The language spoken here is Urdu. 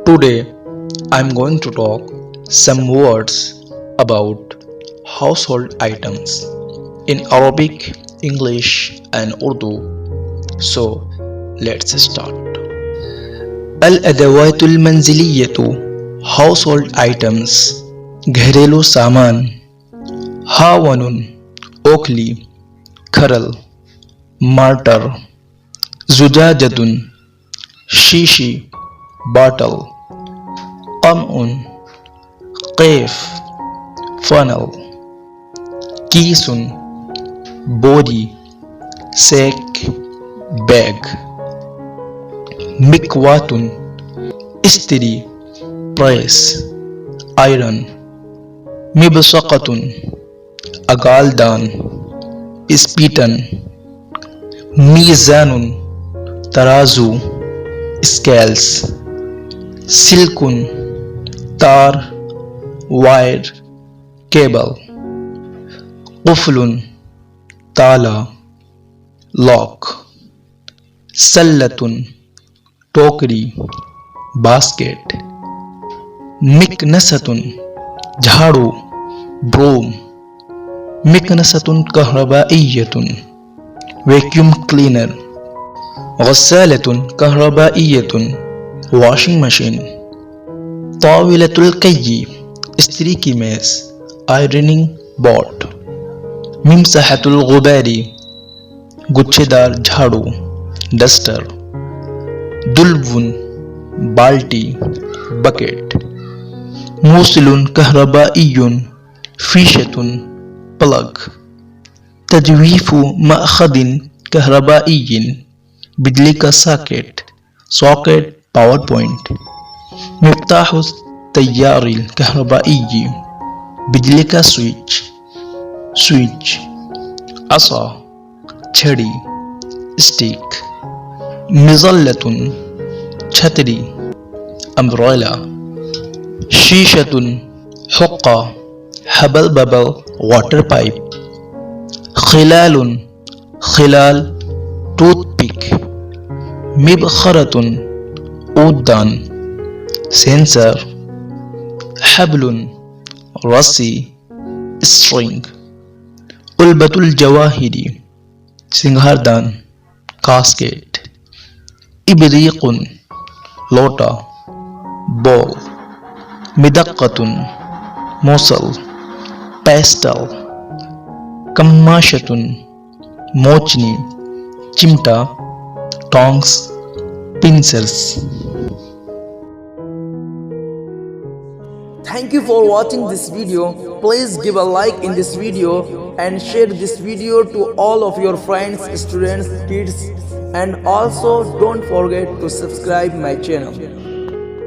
Today I'm going to talk some words about household items in Arabic, English and Urdu. So let's start. الأدوات المنزلية household items گھریلو سامان ہاون اوکلی کھرل مارٹر زجاجة شیشی باٹل قمع قیف فنل کیس بوری سیک بیگ مکوات استری پریس آئرن مبصقة اگالدان اسپیٹن میزان ترازو اسکیلز سلکن تار وائر کیبل قفل تالا لاک سلۃ ٹوکری باسکٹ مکنست جھاڑو بروم مکنست کہربائیۃ ویکیوم کلینر غسالة كهربائية واشنگ مشین طاولة الكي استری کی میز آئرننگ بورڈ ممسحة الغبار گچھے دار جھاڑو ڈسٹر دلو بالٹی بکیٹ موصل كهربائي فیشة پلگ تجویف مأخذ كهربائي بجلی کا ساکٹ پاور پوائنٹ مفتاح التیار الكهربائي بجلی کا سوئچ عصا چھڑی اسٹک مظلۃ چھتری امبریلا شیشۃ حقہ حبل ببل واٹر پائپ خلال ٹوتھ پک مبخرة عودان سینسر حبل رسی اسٹرنگ علبۃ الجواہر سنگھاردان کاسکیٹ ابریق لوٹا بول مدقۃ موصل pastel کماشۃ موچنی چمٹا tongs pincers. Thank you for watching this video. Please give a like in this video and share this video to all of your friends, students, kids, and also don't forget to subscribe my channel.